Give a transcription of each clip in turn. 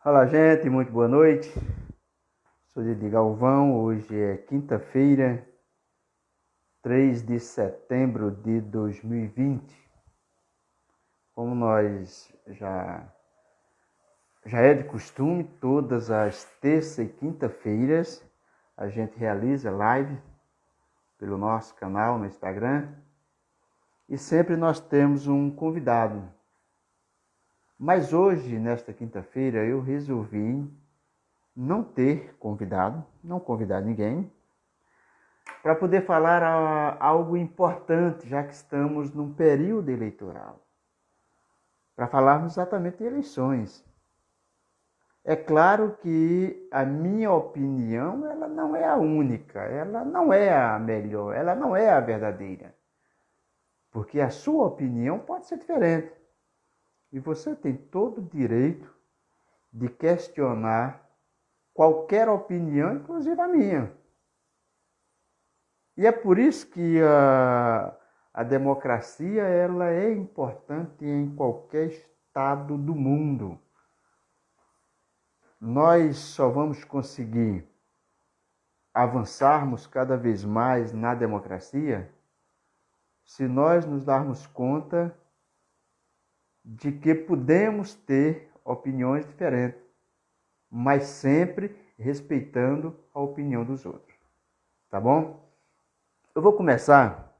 Fala, gente, muito boa noite. Sou Didi Galvão. Hoje é quinta-feira, 3 de setembro de 2020. Como nós já é de costume, todas as terça e quinta-feiras a gente realiza live pelo nosso canal no Instagram e sempre nós temos um convidado. Mas hoje, nesta quinta-feira, eu resolvi não ter convidado, não convidar ninguém, para poder falar algo importante, já que estamos num período eleitoral, para falarmos exatamente de eleições. É claro que a minha opinião, ela não é a única, ela não é a melhor, ela não é a verdadeira, porque a sua opinião pode ser diferente. E você tem todo o direito de questionar qualquer opinião, inclusive a minha. E é por isso que a democracia ela é importante em qualquer estado do mundo. Nós só vamos conseguir avançarmos cada vez mais na democracia se nós nos darmos conta de que podemos ter opiniões diferentes, mas sempre respeitando a opinião dos outros. Tá bom? Eu vou começar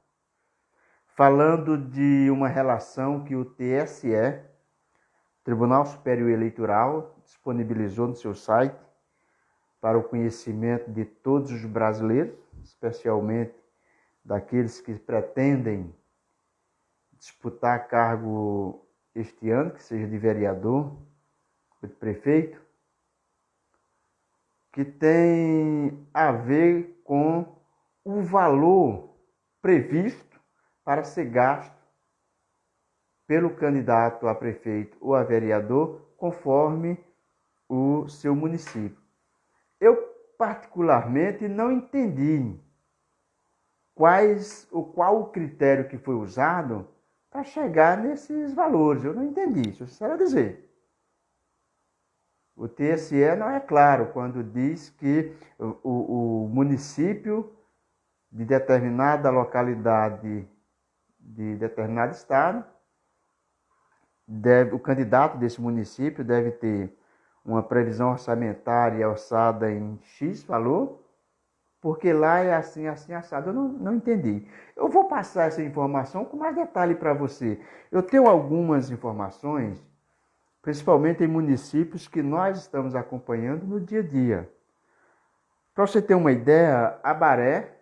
falando de uma relação que o TSE, Tribunal Superior Eleitoral, disponibilizou no seu site para o conhecimento de todos os brasileiros, especialmente daqueles que pretendem disputar cargo este ano, que seja de vereador ou de prefeito, que tem a ver com o valor previsto para ser gasto pelo candidato a prefeito ou a vereador, conforme o seu município. Eu, particularmente, não entendi qual o critério que foi usado para chegar nesses valores. Eu não entendi, sou sincero a dizer. O TSE não é claro quando diz que o município de determinada localidade, de determinado estado, o candidato desse município deve ter uma previsão orçamentária orçada em X valor, porque lá é assim, assim, assado. Eu não entendi. Eu vou passar essa informação com mais detalhe para você. Eu tenho algumas informações, principalmente em municípios que nós estamos acompanhando no dia a dia. Para você ter uma ideia, Abaré,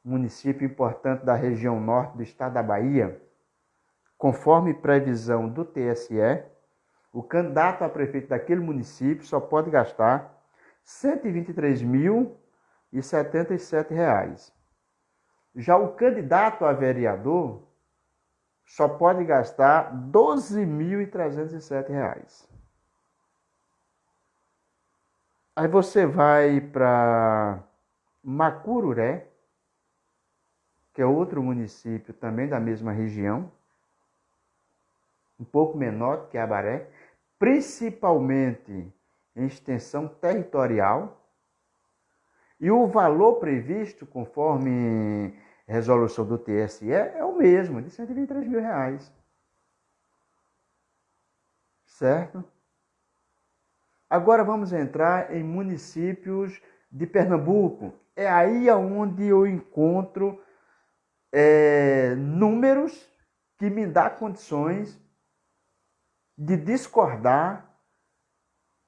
município importante da região norte do estado da Bahia, conforme previsão do TSE, o candidato a prefeito daquele município só pode gastar R$ 123.077. Já o candidato a vereador só pode gastar R$ 12.307. Aí você vai para Macururé, que é outro município também da mesma região, um pouco menor que Abaré, principalmente em extensão territorial, e o valor previsto, conforme resolução do TSE, é o mesmo, de R$ 123.000. Certo? Agora vamos entrar em municípios de Pernambuco. É aí onde eu encontro números que me dão condições de discordar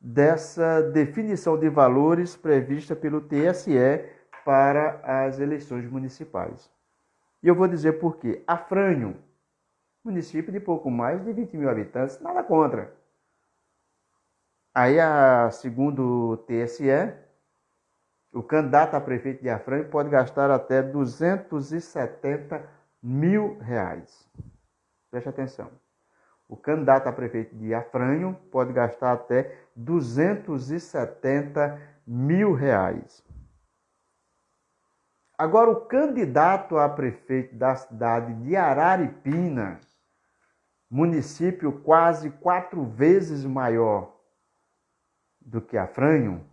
dessa definição de valores prevista pelo TSE para as eleições municipais. E eu vou dizer por quê. Afrânio, município de pouco mais de 20 mil habitantes, nada contra. Aí, segundo o TSE, o candidato a prefeito de Afrânio pode gastar até R$ 270.000. Preste atenção. O candidato a prefeito de Afrânio pode gastar até R$ 270.000. Agora, o candidato a prefeito da cidade de Araripina, município quase 4 vezes maior do que Afrânio,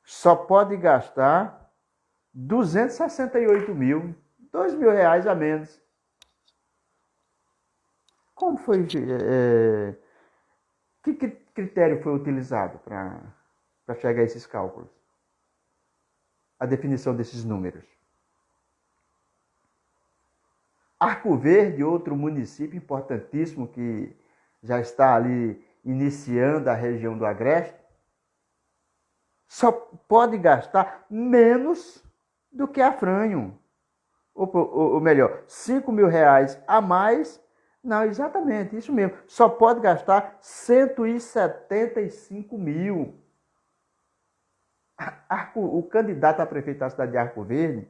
só pode gastar 268 mil, R$ 2.000 a menos. Como foi? Que critério foi utilizado para chegar a esses cálculos? A definição desses números. Arco Verde, outro município importantíssimo que já está ali iniciando a região do Agreste, só pode gastar menos do que Afrânio. Ou melhor, R$ 5.000 a mais. Não, exatamente, isso mesmo. Só pode gastar 175 mil. O candidato a prefeito da cidade de Arco Verde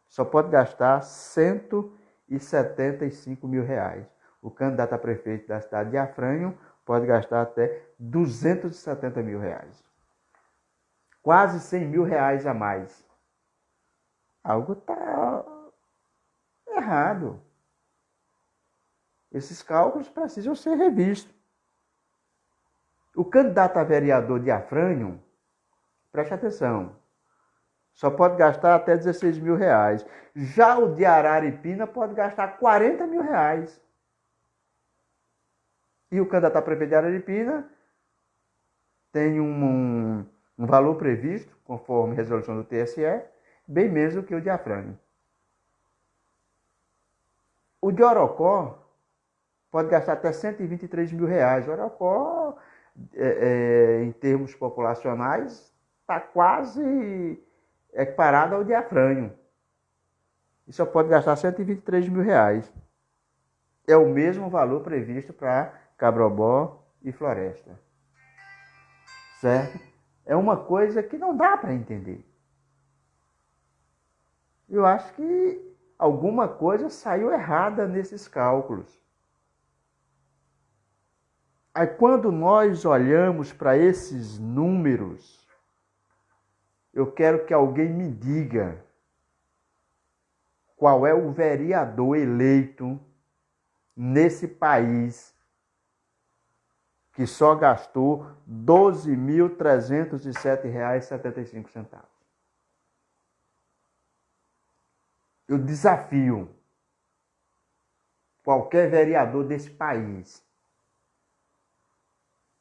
só pode gastar R$ 175.000. O candidato a prefeito da cidade de Afrânio pode gastar até R$ 270.000. Quase R$ 100.000 a mais. Algo está errado. Esses cálculos precisam ser revistos. O candidato a vereador de Afrânio, preste atenção, só pode gastar até R$ 16.000. Já o de Araripina pode gastar R$ 40.000. E o candidato a prefeito de Araripina tem um valor previsto, conforme resolução do TSE, bem menos do que o de Afrânio. O de Orocó pode gastar até R$ 123.000. Orocó, em termos populacionais, está quase equiparado ao de Afrânio. E só pode gastar R$ 123.000. É o mesmo valor previsto para Cabrobó e Floresta. Certo? É uma coisa que não dá para entender. Eu acho que alguma coisa saiu errada nesses cálculos. Aí quando nós olhamos para esses números, eu quero que alguém me diga qual é o vereador eleito nesse país que só gastou R$ 12.307,75. Eu desafio qualquer vereador desse país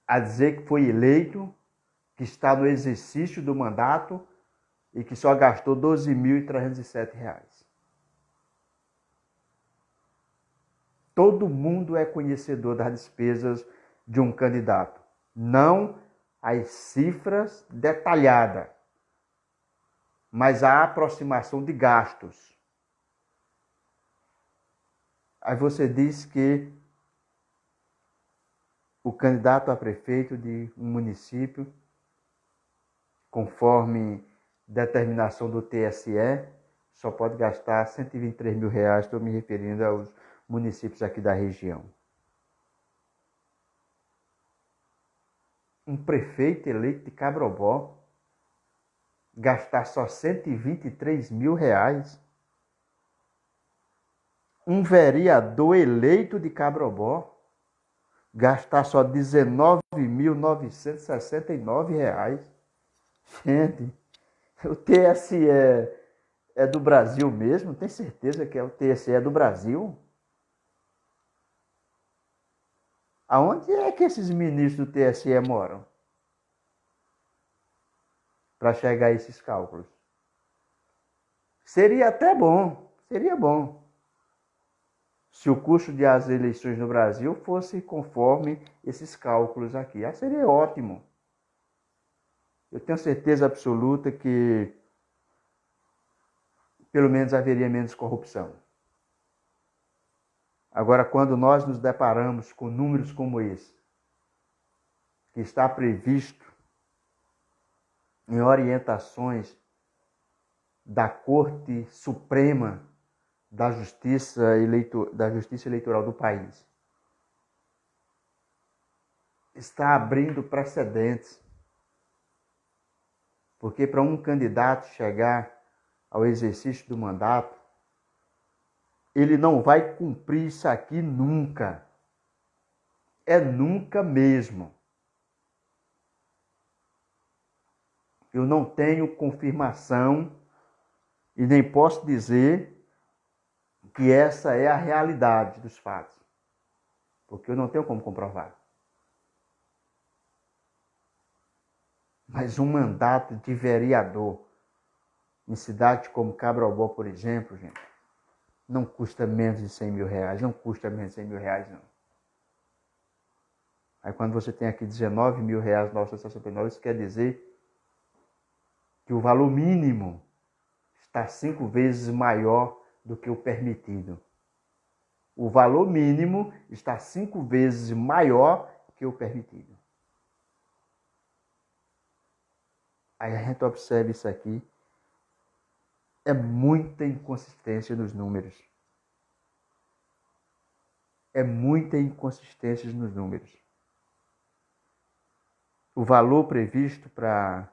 a dizer que foi eleito, que está no exercício do mandato e que só gastou R$ 12.307. Todo mundo é conhecedor das despesas de um candidato, não as cifras detalhadas, mas a aproximação de gastos. Aí você diz que o candidato a prefeito de um município, conforme determinação do TSE, só pode gastar R$ 123.000. Estou me referindo aos municípios aqui da região. Um prefeito eleito de Cabrobó gastar só R$ 123.000. Um vereador eleito de Cabrobó gastar só R$ 19.969. Gente, o TSE é do Brasil mesmo? Tem certeza que o TSE é do Brasil? Aonde é que esses ministros do TSE moram? Para chegar a esses cálculos. Seria até bom, seria bom, se o custo das eleições no Brasil fosse conforme esses cálculos aqui. Seria ótimo. Eu tenho certeza absoluta que pelo menos haveria menos corrupção. Agora, quando nós nos deparamos com números como esse, que está previsto em orientações da Corte Suprema da Justiça Eleitoral do país, está abrindo precedentes. Porque para um candidato chegar ao exercício do mandato, ele não vai cumprir isso aqui nunca. É nunca mesmo. Eu não tenho confirmação e nem posso dizer que essa é a realidade dos fatos, porque eu não tenho como comprovar. Mas um mandato de vereador em cidade como Cabrobó, por exemplo, gente, não custa menos de 100 mil reais, não custa menos de 100 mil reais, não. Aí quando você tem aqui 19 mil reais no 969, isso quer dizer que o valor mínimo está 5 vezes maior do que o permitido. O valor mínimo está 5 vezes maior que o permitido. Aí a gente observa isso aqui. É muita inconsistência nos números. É muita inconsistência nos números. O valor previsto para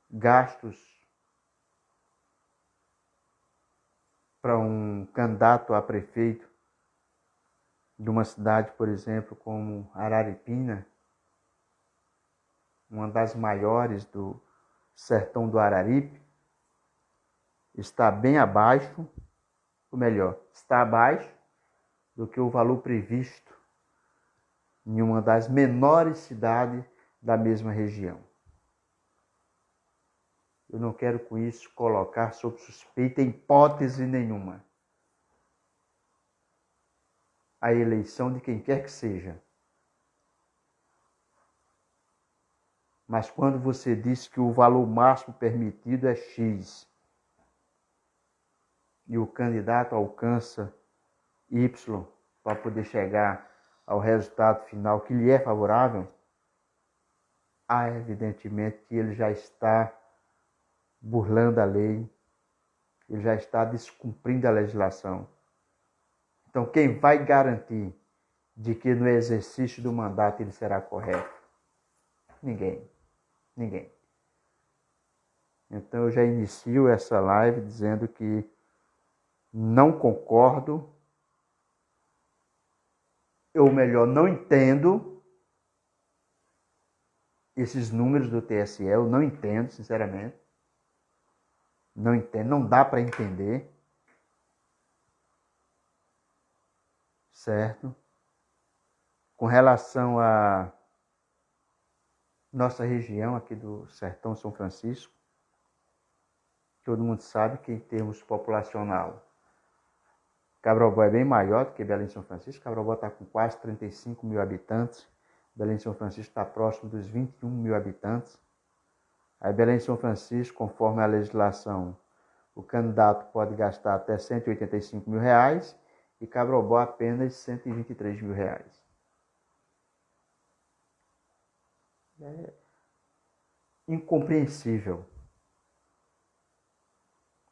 gastos para um candidato a prefeito de uma cidade, por exemplo, como Araripina, uma das maiores do sertão do Araripe, está bem abaixo, ou melhor, está abaixo do que o valor previsto em uma das menores cidades da mesma região. Eu não quero com isso colocar sob suspeita hipótese nenhuma a eleição de quem quer que seja. Mas quando você diz que o valor máximo permitido é X e o candidato alcança Y para poder chegar ao resultado final que lhe é favorável, há evidentemente que ele já está burlando a lei, ele já está descumprindo a legislação. Então, quem vai garantir de que no exercício do mandato ele será correto? Ninguém. Ninguém. Então, eu já inicio essa live dizendo que não concordo, ou melhor, não entendo esses números do TSE, eu não entendo, sinceramente. Não entendo, não dá para entender. Certo? Com relação a nossa região aqui do Sertão São Francisco, todo mundo sabe que em termos populacional, Cabrobó é bem maior do que Belém São Francisco. Cabrobó está com quase 35 mil habitantes. Belém São Francisco está próximo dos 21 mil habitantes. Aí Belém São Francisco, conforme a legislação, o candidato pode gastar até 185 mil reais e Cabrobó apenas 123 mil reais. É incompreensível.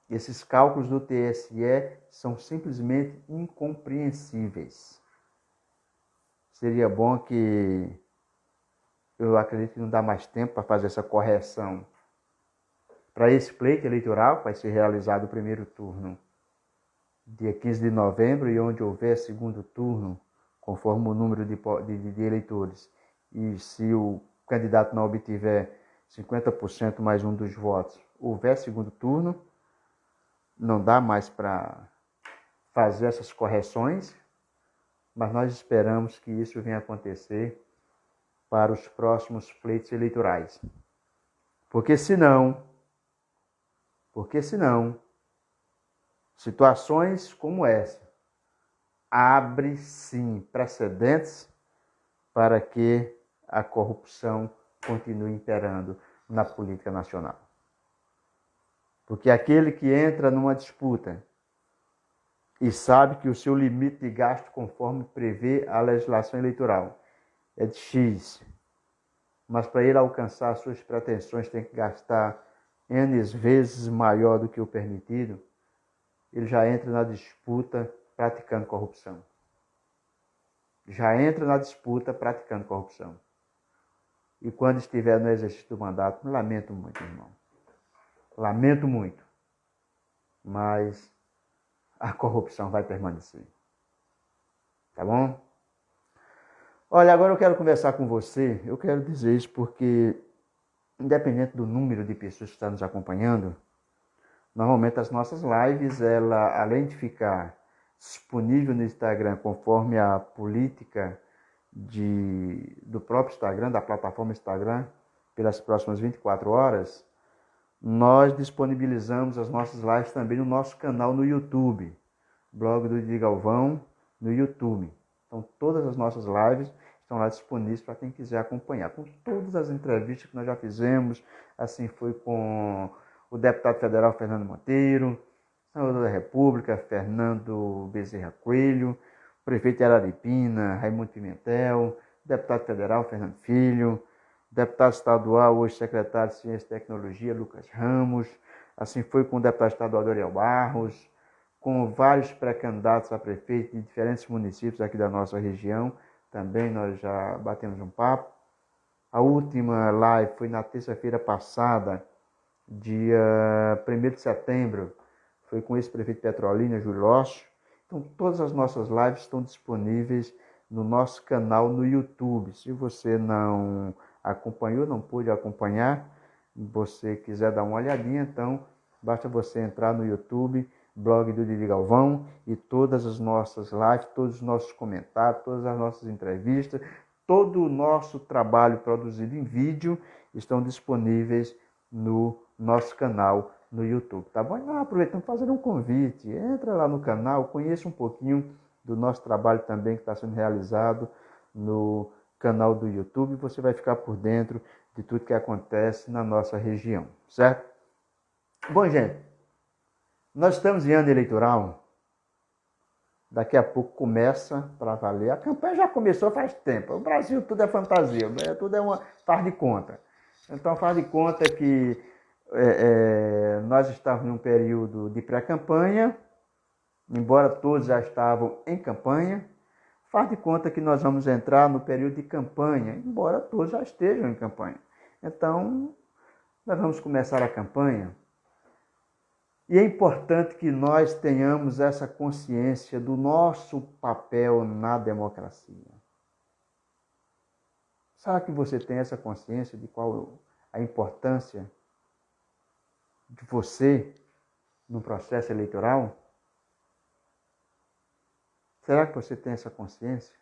Esses cálculos do TSE são simplesmente incompreensíveis. Seria bom que, eu acredito que não dá mais tempo para fazer essa correção para esse pleito eleitoral, que vai ser realizado o primeiro turno dia 15 de novembro, e onde houver segundo turno, conforme o número de eleitores, e se o candidato não obtiver 50% mais um dos votos, houver segundo turno, não dá mais para fazer essas correções, mas nós esperamos que isso venha acontecer para os próximos pleitos eleitorais. Porque senão, situações como essa abre sim precedentes para que a corrupção continue imperando na política nacional. Porque aquele que entra numa disputa e sabe que o seu limite de gasto, conforme prevê a legislação eleitoral, é de X, mas para ele alcançar suas pretensões tem que gastar N vezes maior do que o permitido, ele já entra na disputa praticando corrupção. Já entra na disputa praticando corrupção. E quando estiver no exercício do mandato, lamento muito, irmão. Lamento muito. Mas a corrupção vai permanecer. Tá bom? Olha, agora eu quero conversar com você. Eu quero dizer isso porque independente do número de pessoas que estão nos acompanhando, normalmente as nossas lives, ela, além de ficar disponível no Instagram conforme a política do próprio Instagram, da plataforma Instagram, pelas próximas 24 horas, nós disponibilizamos as nossas lives também no nosso canal no YouTube, blog do Didi Galvão no YouTube. Então todas as nossas lives estão lá disponíveis para quem quiser acompanhar, com todas as entrevistas que nós já fizemos. Assim foi com o deputado federal Fernando Monteiro, senador da República Fernando Bezerra Coelho, prefeito de Araripina Raimundo Pimentel, deputado federal Fernando Filho, deputado estadual, hoje secretário de Ciência e Tecnologia Lucas Ramos. Assim foi com o deputado estadual Doriel Barros, com vários pré-candidatos a prefeito de diferentes municípios aqui da nossa região. Também nós já batemos um papo. A última live foi na terça-feira passada, dia 1º de setembro. Foi com esse prefeito de Petrolina, Júlio Lócio. Então, todas as nossas lives estão disponíveis no nosso canal no YouTube. Se você não acompanhou, não pôde acompanhar, você quiser dar uma olhadinha, então basta você entrar no YouTube, blog do Didi Galvão, e todas as nossas lives, todos os nossos comentários, todas as nossas entrevistas, todo o nosso trabalho produzido em vídeo estão disponíveis no nosso canal no YouTube, tá bom? Então, aproveitando para fazer um convite, entra lá no canal, conheça um pouquinho do nosso trabalho também que está sendo realizado no canal do YouTube, você vai ficar por dentro de tudo que acontece na nossa região, certo? Bom, gente, nós estamos em ano eleitoral, daqui a pouco começa para valer. A campanha já começou faz tempo, o Brasil tudo é fantasia, tudo é uma faz de conta. Então faz de conta que nós estávamos num período de pré-campanha, embora todos já estavam em campanha. Faz de conta que nós vamos entrar no período de campanha, embora todos já estejam em campanha. Então, nós vamos começar a campanha. E é importante que nós tenhamos essa consciência do nosso papel na democracia. Será que você tem essa consciência de qual a importância de você no processo eleitoral? Será que você tem essa consciência?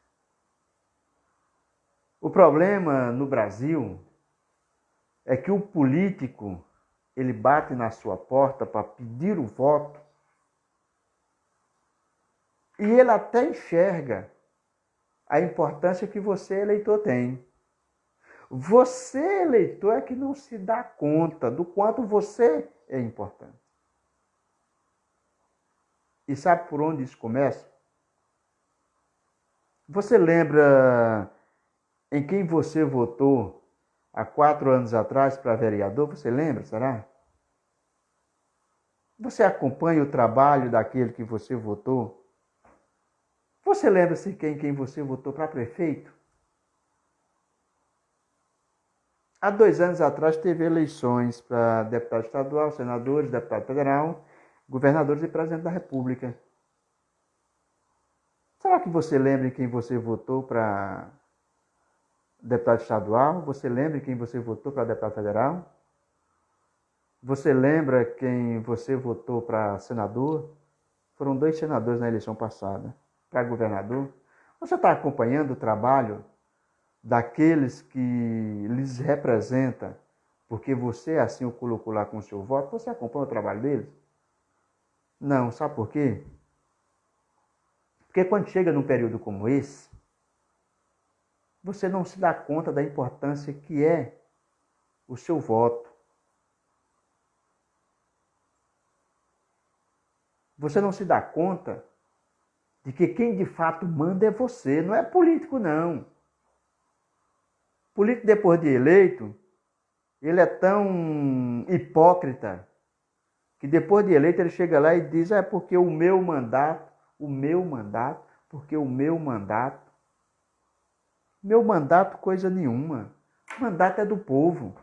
O problema no Brasil é que o político, ele bate na sua porta para pedir o voto e ele até enxerga a importância que você, eleitor, tem. Você, eleitor, é que não se dá conta do quanto você é importante. E sabe por onde isso começa? Você lembra em quem você votou há 4 anos atrás para vereador? Você lembra, será? Você acompanha o trabalho daquele que você votou? Você lembra-se quem você votou para prefeito? Há 2 anos atrás teve eleições para deputado estadual, senadores, deputado federal, governadores e presidente da República. Será que você lembra em quem você votou para deputado estadual? Você lembra em quem você votou para deputado federal? Você lembra quem você votou para senador? Foram 2 senadores na eleição passada. Para governador? Você está acompanhando o trabalho daqueles que lhes representa, porque você assim o colocou lá com o seu voto? Você acompanha o trabalho deles? Não, sabe por quê? Porque quando chega num período como esse, você não se dá conta da importância que é o seu voto. Você não se dá conta de que quem de fato manda é você, não é político, não. Político, depois de eleito, ele é tão hipócrita que depois de eleito ele chega lá e diz: é porque o meu mandato, porque o meu mandato. Meu mandato, coisa nenhuma. O mandato é do povo.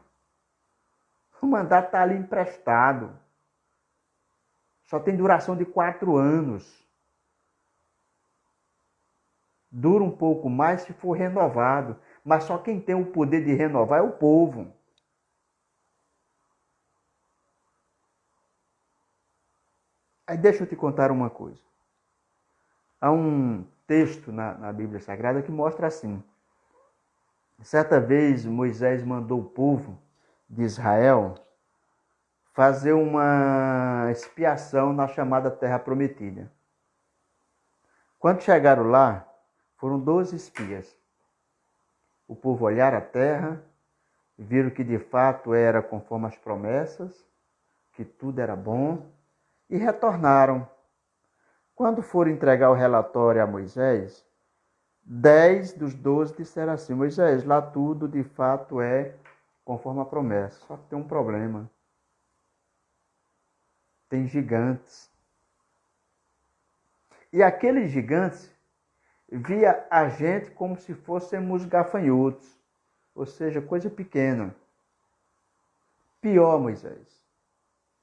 O mandato está ali emprestado. Só tem duração de 4 anos. Dura um pouco mais se for renovado. Mas só quem tem o poder de renovar é o povo. Aí deixa eu te contar uma coisa. Há um texto na Bíblia Sagrada que mostra assim. Certa vez Moisés mandou o povo de Israel fazer uma expiação na chamada Terra Prometida. Quando chegaram lá, foram 12 espias. O povo olharam a terra, viram que de fato era conforme as promessas, que tudo era bom, e retornaram. Quando foram entregar o relatório a Moisés, 10 dos 12 disseram assim: Moisés, lá tudo de fato é conforme a promessa, só que tem um problema. Tem gigantes. E aqueles gigantes via a gente como se fôssemos gafanhotos, ou seja, coisa pequena. Pior, Moisés,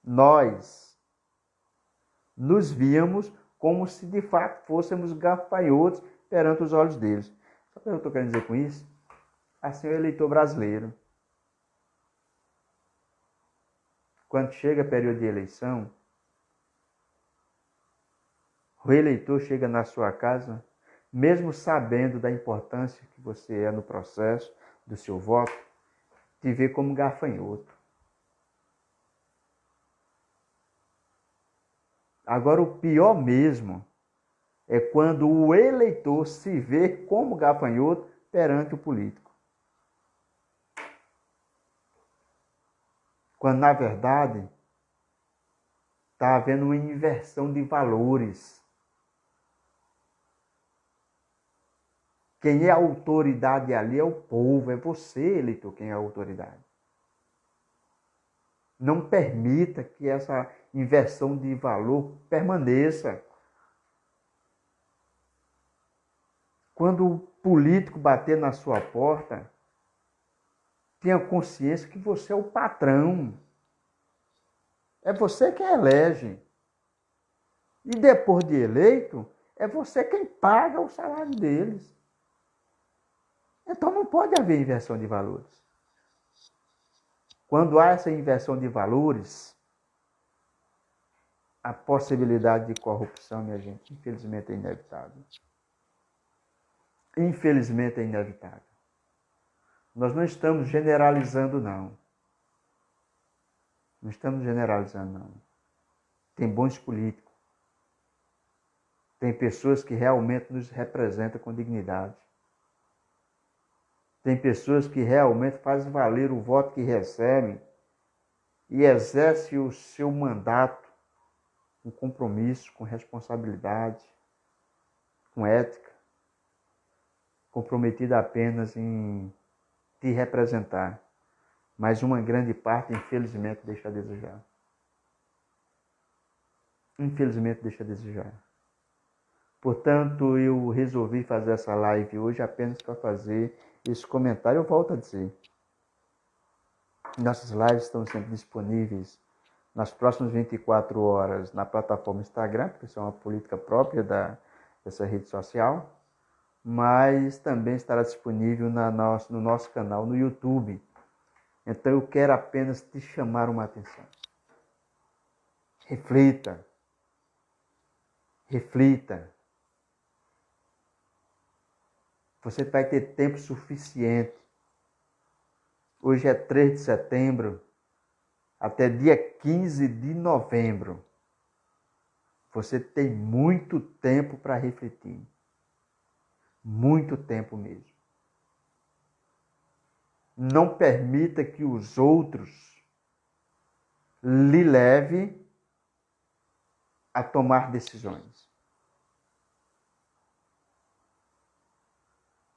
nós nos víamos como se de fato fôssemos gafanhotos perante os olhos deles. Sabe o que eu estou querendo dizer com isso? Assim é o eleitor brasileiro. Quando chega o período de eleição, o eleitor chega na sua casa, mesmo sabendo da importância que você é no processo do seu voto, te vê como gafanhoto. Agora, o pior mesmo é quando o eleitor se vê como gafanhoto perante o político. Quando, na verdade, está havendo uma inversão de valores. Quem é a autoridade ali é o povo, é você, eleitor, quem é a autoridade. Não permita que essa inversão de valor permaneça. Quando o político bater na sua porta, tenha consciência que você é o patrão. É você quem elege. E depois de eleito, é você quem paga o salário deles. Então não pode haver inversão de valores. Quando há essa inversão de valores, a possibilidade de corrupção, minha gente, infelizmente é inevitável. Infelizmente é inevitável. Nós não estamos generalizando, não. Não estamos generalizando, não. Tem bons políticos. Tem pessoas que realmente nos representam com dignidade. Tem pessoas que realmente fazem valer o voto que recebem e exercem o seu mandato com compromisso, com responsabilidade, com ética, comprometida apenas em te representar. Mas uma grande parte, infelizmente, deixa a desejar. Infelizmente, deixa a desejar. Portanto, eu resolvi fazer essa live hoje apenas para fazer esse comentário. Eu volto a dizer, nossas lives estão sempre disponíveis nas próximas 24 horas na plataforma Instagram, porque isso é uma política própria dessa rede social, mas também estará disponível no nosso canal no YouTube. Então eu quero apenas te chamar uma atenção. Reflita. Reflita. Você vai ter tempo suficiente. Hoje é 3 de setembro, até dia 15 de novembro. Você tem muito tempo para refletir. Muito tempo mesmo. Não permita que os outros lhe levem a tomar decisões.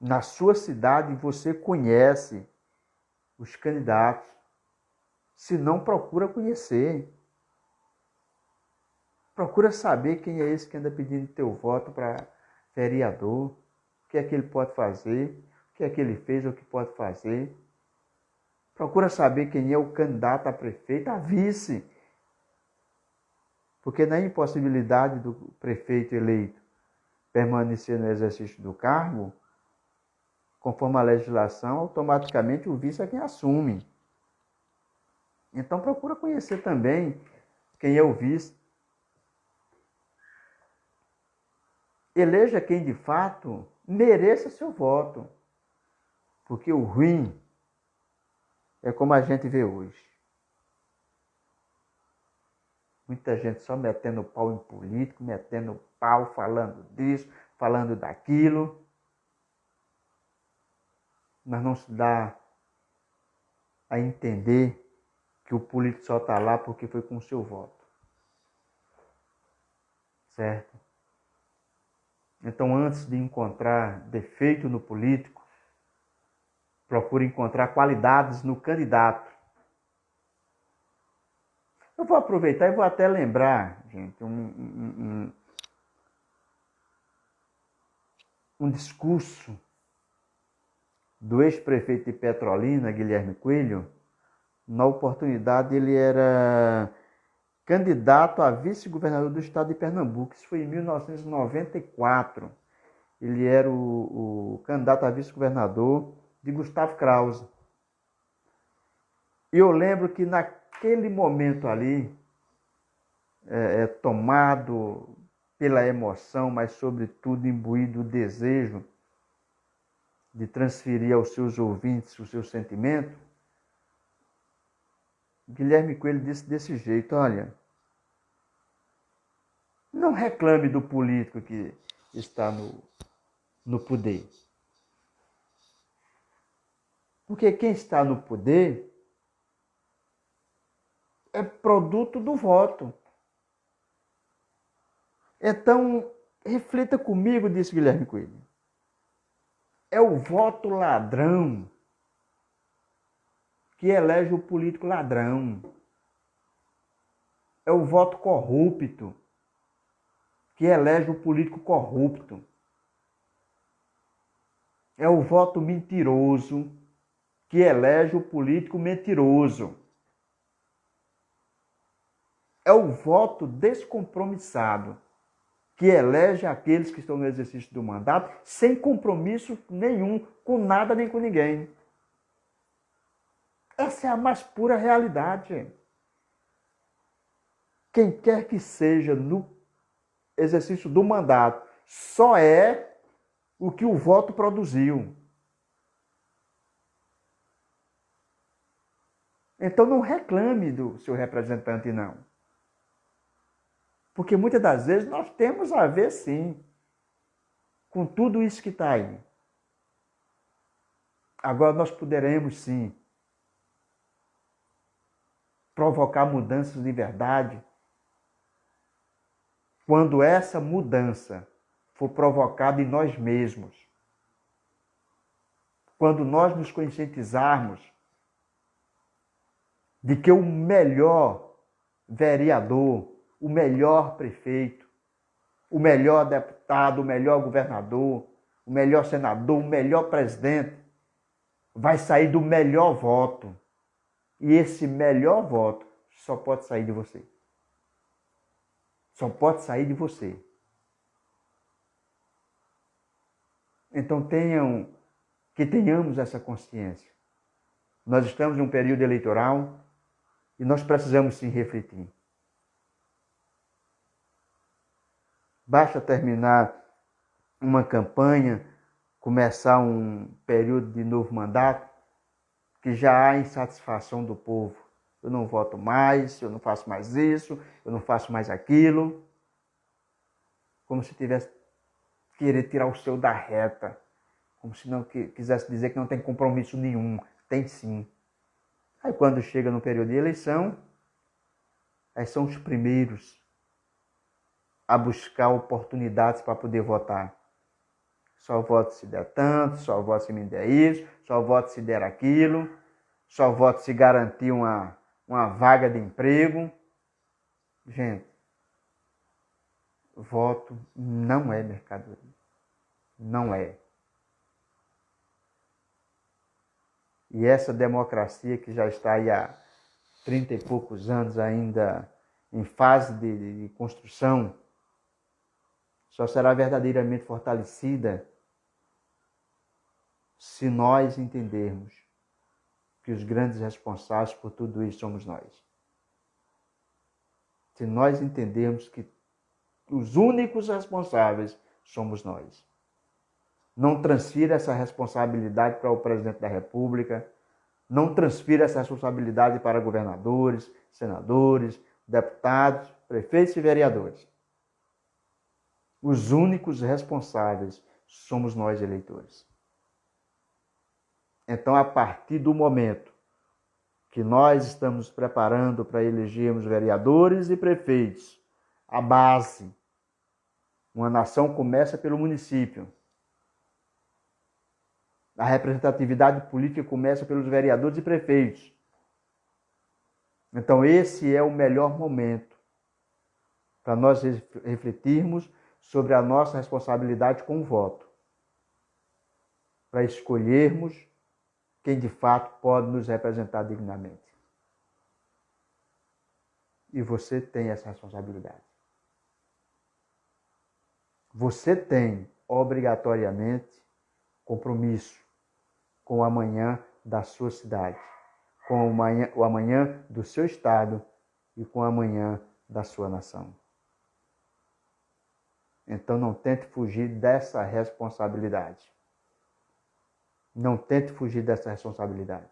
Na sua cidade você conhece os candidatos. Se não, procura conhecer. Procura saber quem é esse que anda pedindo teu voto para vereador. O que é que ele pode fazer, o que é que ele fez ou o que pode fazer. Procura saber quem é o candidato a prefeito, a vice. Porque na impossibilidade do prefeito eleito permanecer no exercício do cargo, conforme a legislação, automaticamente o vice é quem assume. Então procura conhecer também quem é o vice. eleja quem de fato mereça seu voto. Porque o ruim é como a gente vê hoje. Muita gente só metendo pau em político, metendo pau, falando disso, falando daquilo. Mas não se dá a entender que o político só está lá porque foi com o seu voto. Certo? Então, antes de encontrar defeito no político, procure encontrar qualidades no candidato. Eu vou aproveitar e vou até lembrar, gente, um discurso do ex-prefeito de Petrolina, Guilherme Coelho. Na oportunidade, ele era candidato a vice-governador do estado de Pernambuco. Isso foi em 1994. Ele era o candidato a vice-governador de Gustavo Krause. E eu lembro que naquele momento ali, tomado pela emoção, mas sobretudo imbuído do desejo de transferir aos seus ouvintes o seu sentimento, Guilherme Coelho disse desse jeito: olha, não reclame do político que está no poder. Porque quem está no poder é produto do voto. Então, reflita comigo, disse Guilherme Coelho. É o voto ladrão que elege o político ladrão. É o voto corrupto que elege o político corrupto. É o voto mentiroso que elege o político mentiroso. É o voto descompromissado que elege aqueles que estão no exercício do mandato sem compromisso nenhum com nada nem com ninguém. Essa é a mais pura realidade. Quem quer que seja no exercício do mandato só é o que o voto produziu. Então não reclame do seu representante, não. Porque muitas das vezes nós temos a ver, sim, com tudo isso que está aí. Agora nós poderemos, sim, provocar mudanças de verdade quando essa mudança for provocada em nós mesmos. Quando nós nos conscientizarmos de que o melhor vereador, o melhor prefeito, o melhor deputado, o melhor governador, o melhor senador, o melhor presidente, vai sair do melhor voto. E esse melhor voto só pode sair de você. Só pode sair de você. Então tenhamos essa consciência. Nós estamos em um período eleitoral e nós precisamos sim refletir. Basta terminar uma campanha, começar um período de novo mandato, que já há insatisfação do povo. Eu não voto mais, eu não faço mais isso, eu não faço mais aquilo. Como se tivesse querer tirar o seu da reta. Como se não quisesse dizer que não tem compromisso nenhum. Tem sim. Aí quando chega no período de eleição, aí são os primeiros a buscar oportunidades para poder votar. Só voto se der tanto, só voto se me der isso, só voto se der aquilo, só voto se garantir uma vaga de emprego. Gente, voto não é mercadoria. Não é. E essa democracia que já está aí há 30 e poucos anos ainda em fase de construção, só será verdadeiramente fortalecida se nós entendermos que os grandes responsáveis por tudo isso somos nós. Se nós entendermos que os únicos responsáveis somos nós. Não transfira essa responsabilidade para o presidente da República, não transfira essa responsabilidade para governadores, senadores, deputados, prefeitos e vereadores. Os únicos responsáveis somos nós, eleitores. Então, a partir do momento que nós estamos nos preparando para elegermos vereadores e prefeitos, a base, uma nação começa pelo município. A representatividade política começa pelos vereadores e prefeitos. Então, esse é o melhor momento para nós refletirmos sobre a nossa responsabilidade com o voto, para escolhermos quem de fato pode nos representar dignamente. E você tem essa responsabilidade. Você tem, obrigatoriamente, compromisso com o amanhã da sua cidade, com o amanhã do seu estado e com o amanhã da sua nação. Então não tente fugir dessa responsabilidade. Não tente fugir dessa responsabilidade.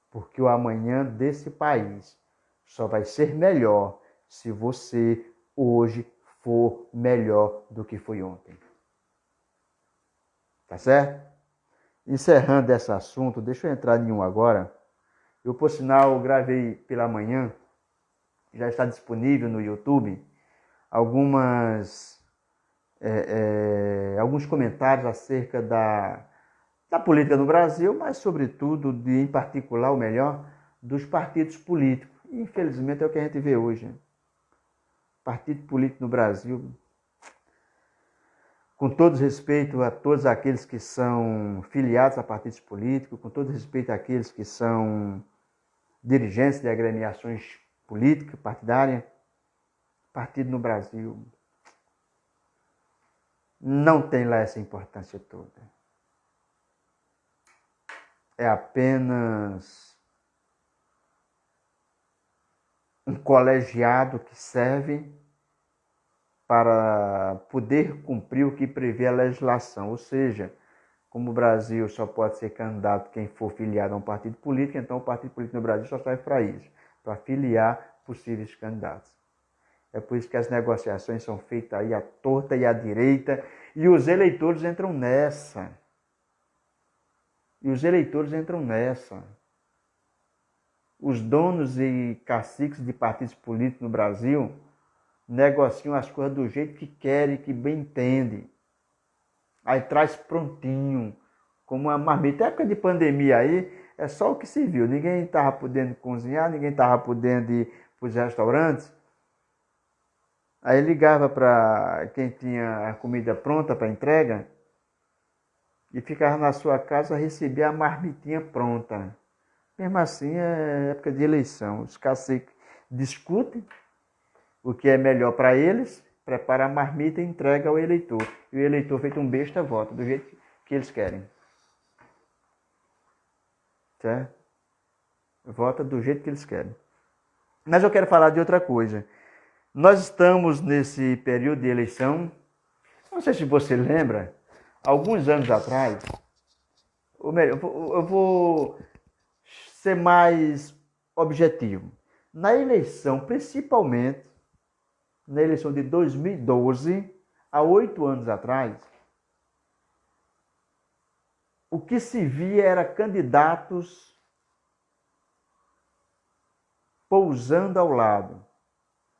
Porque o amanhã desse país só vai ser melhor se você hoje for melhor do que foi ontem. Tá certo? Encerrando esse assunto, deixa eu entrar em um agora. Eu, por sinal, gravei pela manhã, já está disponível no YouTube, alguns comentários acerca da política no Brasil, mas sobretudo, em particular, o melhor, dos partidos políticos. E, infelizmente é o que a gente vê hoje. Né? Partido político no Brasil, com todo respeito a todos aqueles que são filiados a partidos políticos, com todo respeito àqueles que são dirigentes de agremiações políticas, partidárias, partido no Brasil não tem lá essa importância toda. É apenas um colegiado que serve para poder cumprir o que prevê a legislação. Ou seja, como o Brasil só pode ser candidato quem for filiado a um partido político, então o partido político no Brasil só serve para isso, para filiar possíveis candidatos. É por isso que as negociações são feitas aí à torta e à direita, e os eleitores entram nessa. Os donos e caciques de partidos políticos no Brasil negociam as coisas do jeito que querem, que bem entendem. Aí traz prontinho, como uma marmita. Na época de pandemia aí, é só o que se viu. Ninguém estava podendo cozinhar, ninguém estava podendo ir para os restaurantes. Aí ligava para quem tinha a comida pronta para entrega e ficava na sua casa, recebia a marmitinha pronta. Mesmo assim, é época de eleição. Os caciques discutem o que é melhor para eles, prepara a marmita e entrega ao eleitor. E o eleitor, feito um besta, vota do jeito que eles querem. Certo? Vota do jeito que eles querem. Mas eu quero falar de outra coisa. Nós estamos nesse período de eleição. Não sei se você lembra, alguns anos atrás, ou melhor, eu vou ser mais objetivo. Na eleição, principalmente na eleição de 2012, há 8 anos atrás, o que se via era candidatos pousando ao lado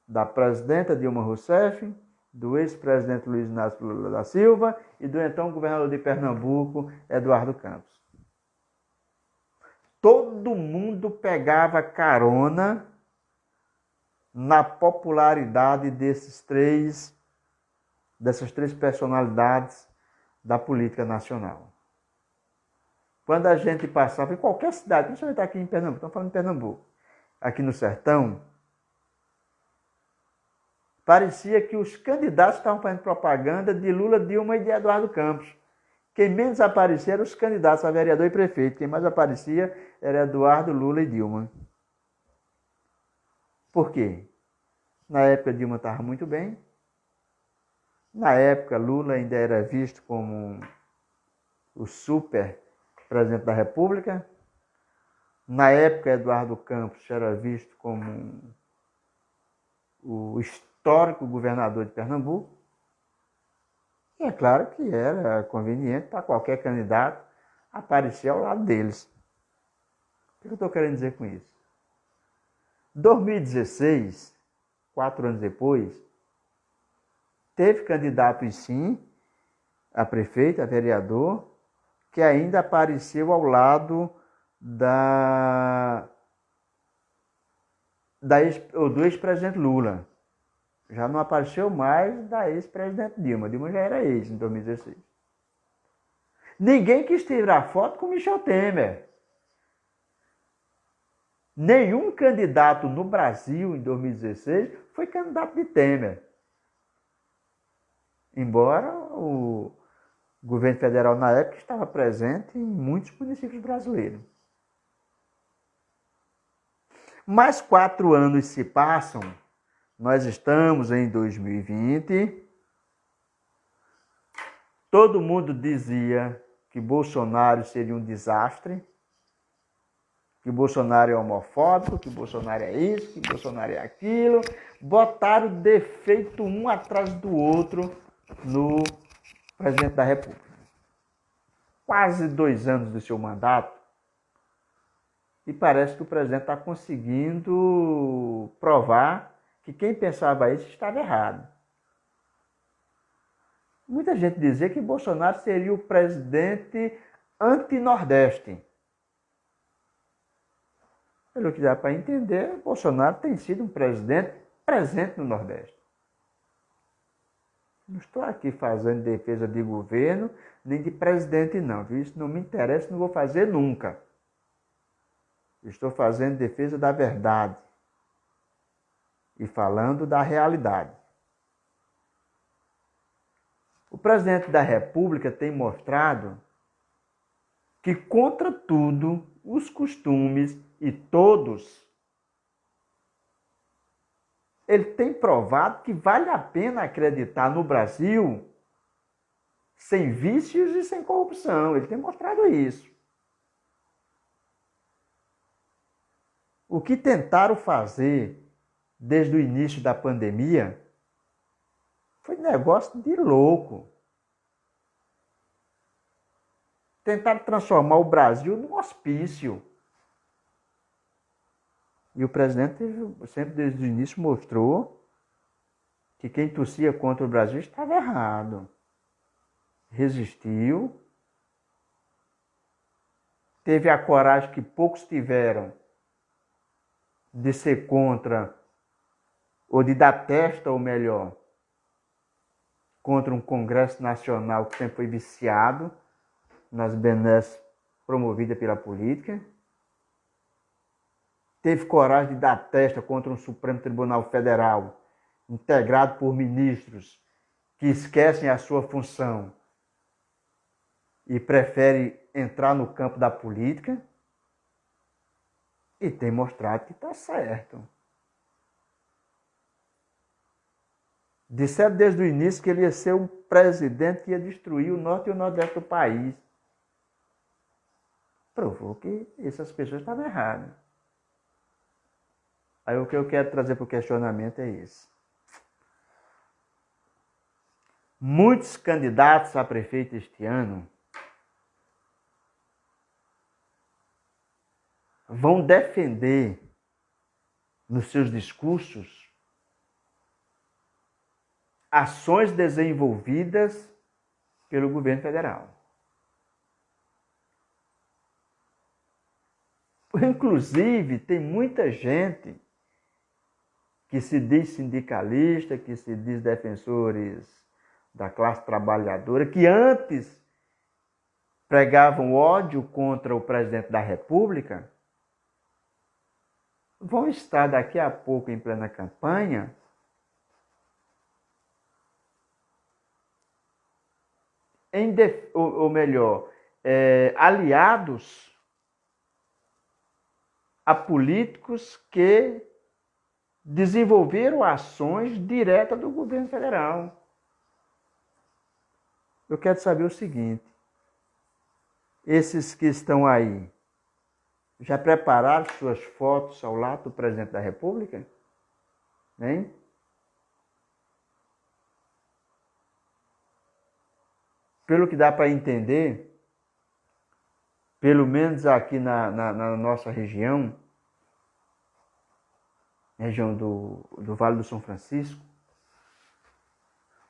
da presidenta Dilma Rousseff, do ex-presidente Luiz Inácio Lula da Silva e do então governador de Pernambuco, Eduardo Campos. Todo mundo pegava carona na popularidade dessas três personalidades da política nacional. Quando a gente passava em qualquer cidade, principalmente aqui em Pernambuco, estamos falando de Pernambuco, aqui no sertão, parecia que os candidatos estavam fazendo propaganda de Lula, Dilma e de Eduardo Campos. Quem menos aparecia eram os candidatos a vereador e prefeito. Quem mais aparecia era Eduardo, Lula e Dilma. Por quê? Na época, Dilma estava muito bem. Na época, Lula ainda era visto como o super presidente da República. Na época, Eduardo Campos era visto como o histórico governador de Pernambuco. E é claro que era conveniente para qualquer candidato aparecer ao lado deles. O que eu estou querendo dizer com isso? 2016, 4 anos depois, teve candidato e sim a prefeito, a vereador, que ainda apareceu ao lado do ex-presidente Lula. Já não apareceu mais da ex-presidente Dilma. Dilma já era ex em 2016. Ninguém quis tirar foto com Michel Temer. Nenhum candidato no Brasil em 2016 foi candidato de Temer. Embora o governo federal na época estava presente em muitos municípios brasileiros. Mais 4 anos se passam, nós estamos em 2020. Todo mundo dizia que Bolsonaro seria um desastre, que Bolsonaro é homofóbico, que Bolsonaro é isso, que Bolsonaro é aquilo. Botaram defeito um atrás do outro no presidente da República. Quase 2 anos do seu mandato, e parece que o presidente está conseguindo provar que quem pensava isso estava errado. Muita gente dizia que Bolsonaro seria o presidente anti-Nordeste. Pelo que dá para entender, Bolsonaro tem sido um presidente presente no Nordeste. Não estou aqui fazendo defesa de governo, nem de presidente não. Isso não me interessa, não vou fazer nunca. Estou fazendo defesa da verdade e falando da realidade. O presidente da República tem mostrado que, contra tudo, os costumes e todos, ele tem provado que vale a pena acreditar no Brasil sem vícios e sem corrupção. Ele tem mostrado isso. O que tentaram fazer desde o início da pandemia foi negócio de louco. Tentaram transformar o Brasil num hospício. E o presidente sempre desde o início mostrou que quem tossia contra o Brasil estava errado. Resistiu. Teve a coragem que poucos tiveram de ser contra, ou de dar testa, ou melhor, contra um Congresso Nacional que sempre foi viciado nas benesses promovidas pela política. Teve coragem de dar testa contra um Supremo Tribunal Federal integrado por ministros que esquecem a sua função e preferem entrar no campo da política. E tem mostrado que está certo. Disseram desde o início que ele ia ser um presidente que ia destruir o norte e o nordeste do país. Provou que essas pessoas estavam erradas. Aí o que eu quero trazer para o questionamento é esse. Muitos candidatos a prefeito este ano vão defender nos seus discursos ações desenvolvidas pelo governo federal. Inclusive, tem muita gente que se diz sindicalista, que se diz defensores da classe trabalhadora, que antes pregavam ódio contra o presidente da República, vão estar daqui a pouco em plena campanha aliados a políticos que desenvolveram ações diretas do governo federal. Eu quero saber o seguinte: esses que estão aí, já prepararam suas fotos ao lado do presidente da República? Hein? Pelo que dá para entender, pelo menos aqui na nossa região do Vale do São Francisco,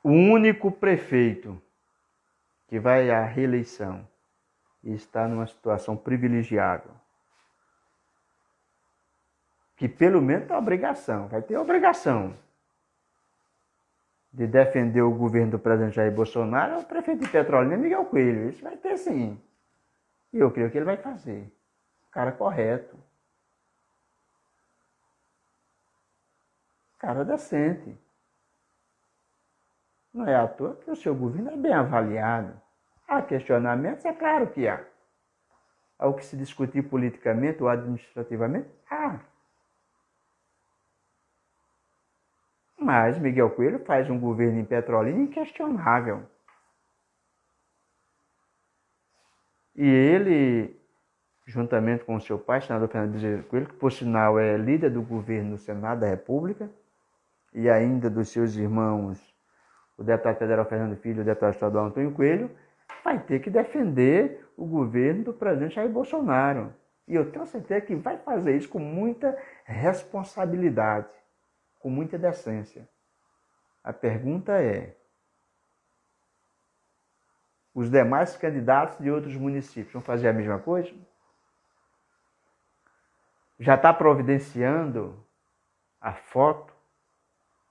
o único prefeito que vai à reeleição e está numa situação privilegiada, que pelo menos tem obrigação, vai ter obrigação de defender o governo do presidente Jair Bolsonaro, é o prefeito de Petrolina, Miguel Coelho. Isso vai ter sim. E eu creio que ele vai fazer. Cara correto. Cara decente. Não é à toa que o seu governo é bem avaliado. Há questionamentos, é claro que há. Há o que se discutir politicamente ou administrativamente? Há. Mas Miguel Coelho faz um governo em Petrolina inquestionável. E ele, juntamente com o seu pai, senador Fernando Bezerra Coelho, que por sinal é líder do governo no Senado da República, e ainda dos seus irmãos, o deputado federal Fernando Filho e o deputado estadual Antônio Coelho, vai ter que defender o governo do presidente Jair Bolsonaro. E eu tenho certeza que vai fazer isso com muita responsabilidade, com muita decência. A pergunta é: os demais candidatos de outros municípios vão fazer a mesma coisa? Já está providenciando a foto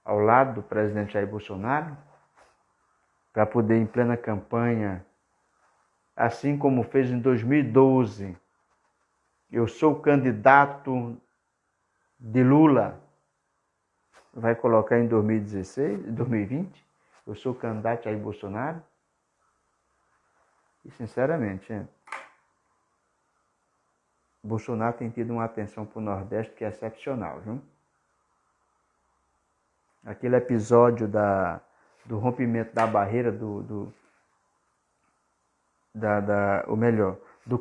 ao lado do presidente Jair Bolsonaro para poder, em plena campanha, assim como fez em 2012, eu sou o candidato de Lula, vai colocar em 2020, eu sou o candidato Jair Bolsonaro? E sinceramente, Bolsonaro tem tido uma atenção para o Nordeste que é excepcional, viu? Aquele episódio do rompimento da barreira do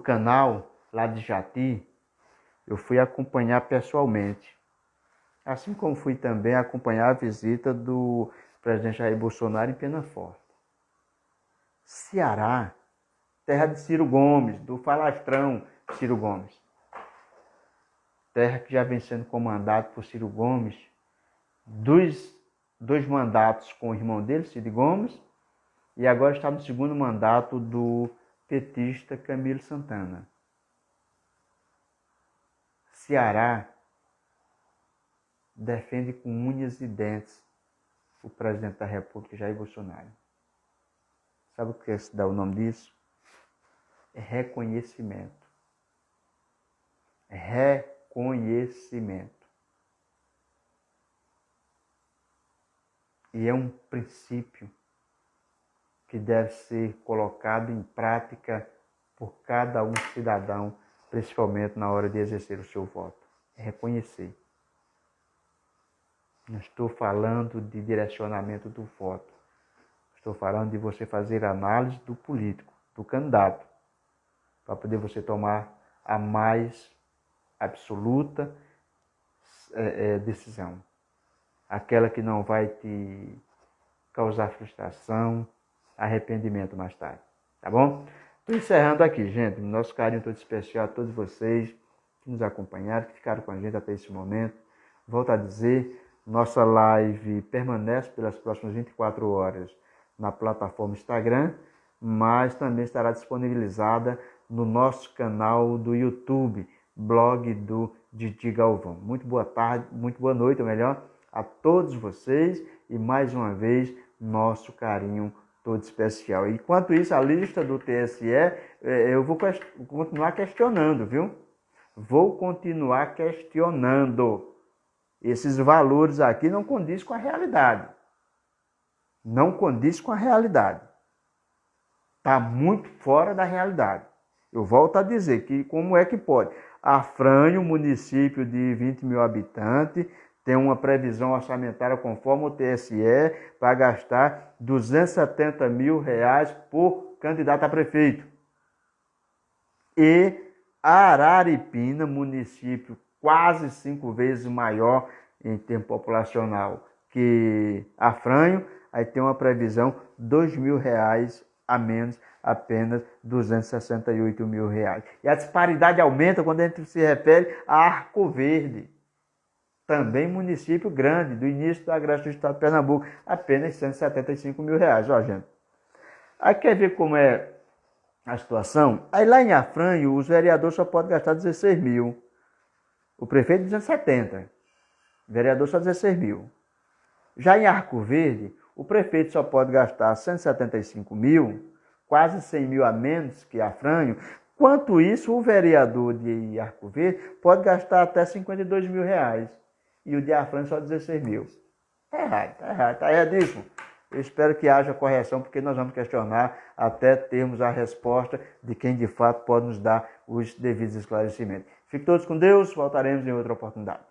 canal lá de Jati, eu fui acompanhar pessoalmente. Assim como fui também acompanhar a visita do presidente Jair Bolsonaro em Penaforte. Ceará, terra de Ciro Gomes, do falastrão Ciro Gomes. Terra que já vem sendo comandada por Ciro Gomes, dois mandatos com o irmão dele, Ciro Gomes, e agora está no segundo mandato do petista Camilo Santana. Ceará defende com unhas e dentes o presidente da República, Jair Bolsonaro. Sabe o que se dá o nome disso? É reconhecimento. É reconhecimento. E é um princípio que deve ser colocado em prática por cada um cidadão, principalmente na hora de exercer o seu voto. É reconhecer. Não estou falando de direcionamento do voto. Estou falando de você fazer análise do político, do candidato, para poder você tomar a mais absoluta decisão. Aquela que não vai te causar frustração, arrependimento mais tarde. Tá bom? Estou encerrando aqui, gente. Nosso carinho todo especial a todos vocês que nos acompanharam, que ficaram com a gente até esse momento. Volto a dizer, nossa live permanece pelas próximas 24 horas na plataforma Instagram, mas também estará disponibilizada no nosso canal do YouTube, blog do Didi Galvão. Muito boa tarde, muito boa noite, ou melhor, a todos vocês e mais uma vez nosso carinho todo especial. Enquanto isso, a lista do TSE, eu vou continuar questionando, viu? Vou continuar questionando. Esses valores aqui não condizem com a realidade. Não condiz com a realidade. Está muito fora da realidade. Eu volto a dizer que como é que pode? Afranha, um município de 20 mil habitantes, tem uma previsão orçamentária conforme o TSE para gastar R$270 mil por candidato a prefeito. E Araripina, município quase 5 vezes maior em termo populacional que Afranho, aí tem uma previsão R$2 mil a menos, apenas R$268 mil. E a disparidade aumenta quando a gente se refere a Arco Verde, também município grande, do início da Agreste do estado de Pernambuco, apenas R$175 mil. Ó, gente. Aí quer ver como é a situação? Aí lá em Afranho, os vereadores só podem gastar 16 mil. O prefeito 270. O vereador só 16 mil. Já em Arco Verde, o prefeito só pode gastar 175 mil, quase 100 mil a menos que Afranho. Quanto isso, o vereador de Arco Verde pode gastar até 52 mil. E o de Afranho só 16 mil. Tá errado, tá erradíssimo. Eu espero que haja correção, porque nós vamos questionar até termos a resposta de quem de fato pode nos dar os devidos esclarecimentos. Fiquem todos com Deus, voltaremos em outra oportunidade.